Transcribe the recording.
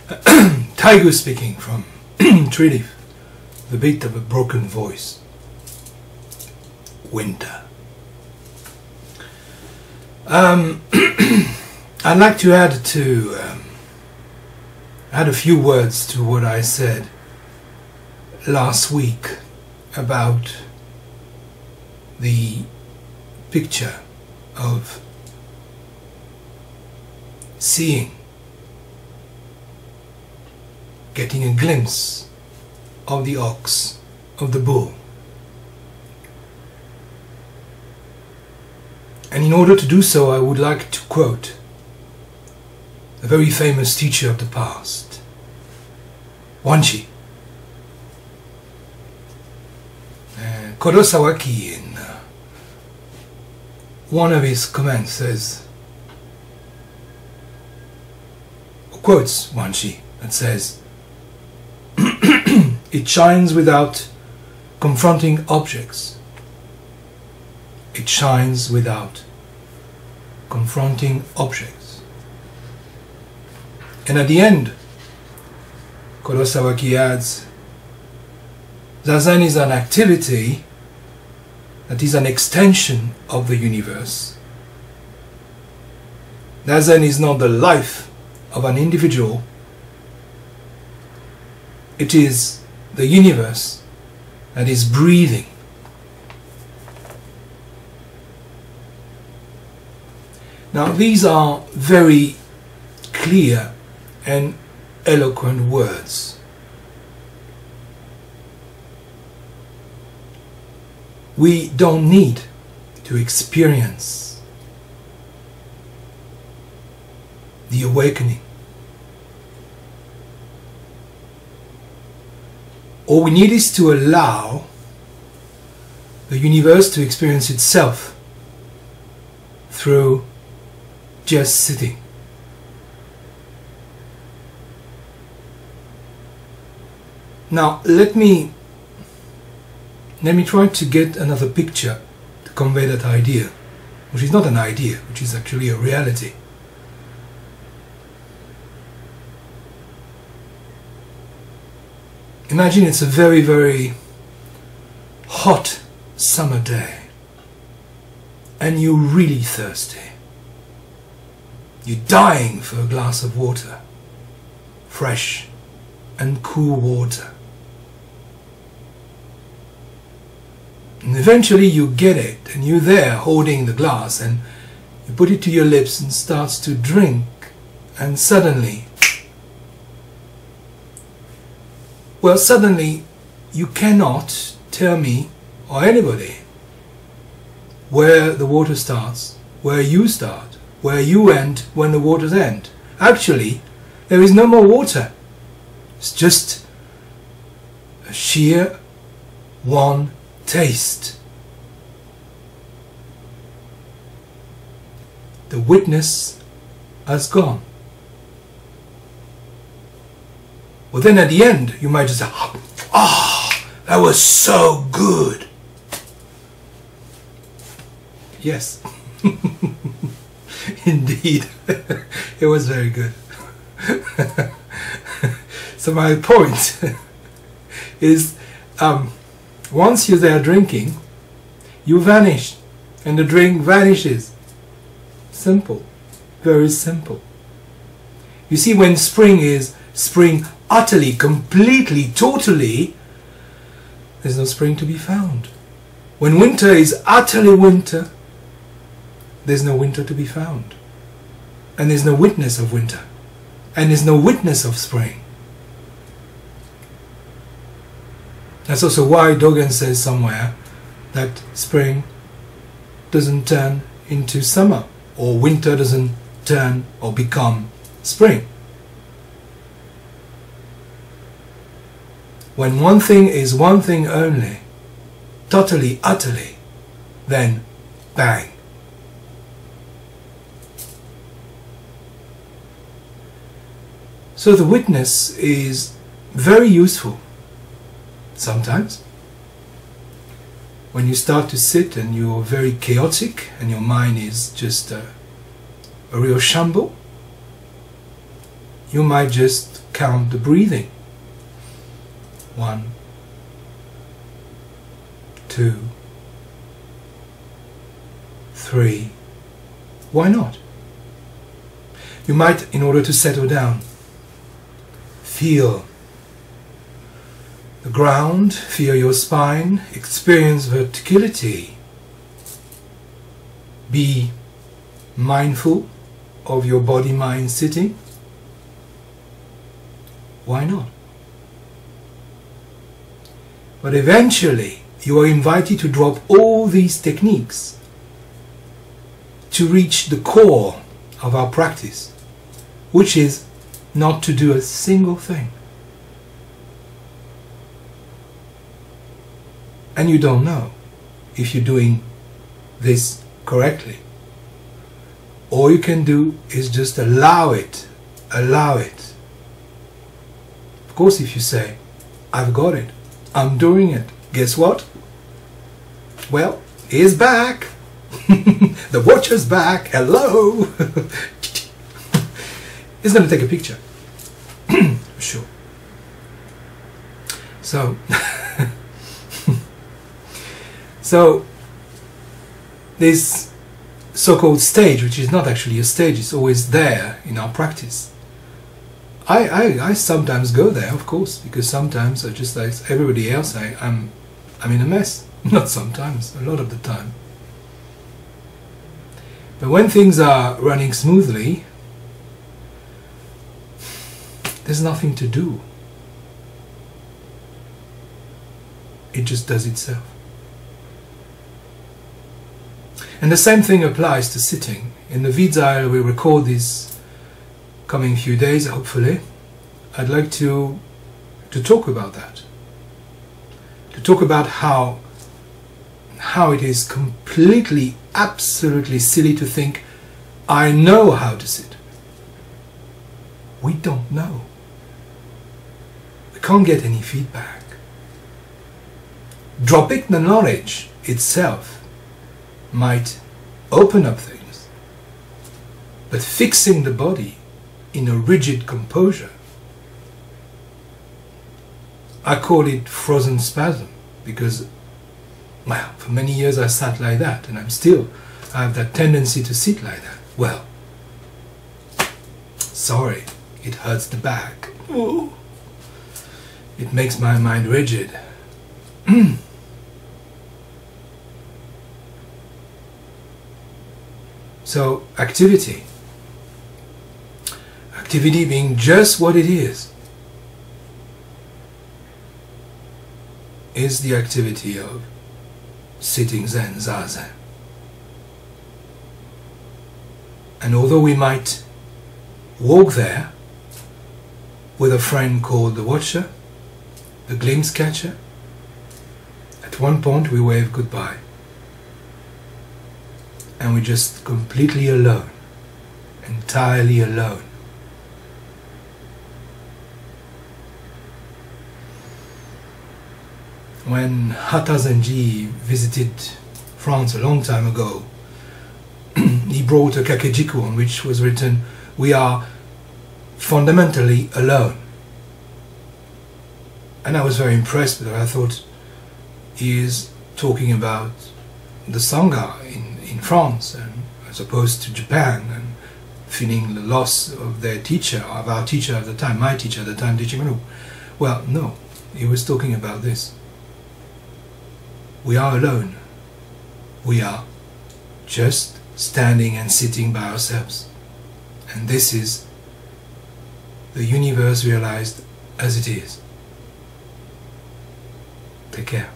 Tiger speaking from Treeleaf, the beat of a broken voice. Winter. I'd like to add a few words to what I said last week about the picture of seeing, getting a glimpse of the ox, of the bull. And in order to do so, I would like to quote a very famous teacher of the past, Wanshi. Kurosawaki, in one of his comments, says, quotes Wanshi, that says, "It shines without confronting objects. It shines without confronting objects." And at the end, Kurosawaki adds, Zazen is an activity that is an extension of the universe. Zazen is not the life of an individual. It is the universe that is breathing. Now, these are very clear and eloquent words. We don't need to experience the awakening. All we need is to allow the universe to experience itself through just sitting. Now let me try to get another picture to convey that idea, which is not an idea, which is actually a reality. Imagine it's a very, very hot summer day and you're really thirsty. You're dying for a glass of water, fresh and cool water. And eventually you get it, and you're there holding the glass, and you put it to your lips and starts to drink, and suddenly you cannot tell me or anybody where the water starts, where you start, where you end when the waters end. Actually, there is no more water. It's just a sheer one taste. The witness has gone. Well, then at the end you might just say, "Ah, that was so good." Yes. Indeed. It was very good. So my point is, once you're there drinking, you vanish and the drink vanishes. Simple. Very simple. You see, when spring is spring utterly, completely, totally, there's no spring to be found. When winter is utterly winter, there's no winter to be found. And there's no witness of winter. And there's no witness of spring. That's also why Dogen says somewhere that spring doesn't turn into summer, or winter doesn't turn or become spring. When one thing is one thing only, totally, utterly, then bang. So the witness is very useful sometimes. When you start to sit and you're very chaotic and your mind is just a real shamble, you might just count the breathing. 1, 2, 3. Why not? You might, in order to settle down, feel the ground, feel your spine, experience verticality. Be mindful of your body-mind sitting. Why not? But eventually you are invited to drop all these techniques to reach the core of our practice, which is not to do a single thing. And you don't know if you're doing this correctly. All you can do is just allow it. Allow it. Of course, if you say, I've got it, I'm doing it, guess what? Well, he's back. The watcher's back. Hello. He's going to take a picture. Sure. So, so this so-called stage, which is not actually a stage, it's always there in our practice. I sometimes go there, of course, because sometimes, just like everybody else, I'm in a mess. Not sometimes, a lot of the time. But when things are running smoothly, there's nothing to do. It just does itself. And the same thing applies to sitting. In the vids I will record these coming few days, hopefully. I'd like to talk about that. To talk about how it is completely, absolutely silly to think, I know how to sit. We don't know. We can't get any feedback. Dropping the knowledge itself might open up things, but fixing the body in a rigid composure, I call it frozen spasm, because, well, for many years I sat like that, and I have that tendency to sit like that. Well, sorry, it hurts the back. Ooh. It makes my mind rigid. So, activity being just what it is the activity of sitting Zen, Zazen. And although we might walk there with a friend called the Watcher, the Glimpse Catcher, at one point we wave goodbye. And we're just completely alone, entirely alone. When Hata Zenji visited France a long time ago, he brought a kakejiku on which was written, "We are fundamentally alone." And I was very impressed with it. I thought he is talking about the Sangha in France, and as opposed to Japan, and feeling the loss of their teacher, of our teacher at the time, my teacher at the time, teaching Manu. Well, no, he was talking about this. We are alone. We are just standing and sitting by ourselves. And this is the universe realized as it is. Take care.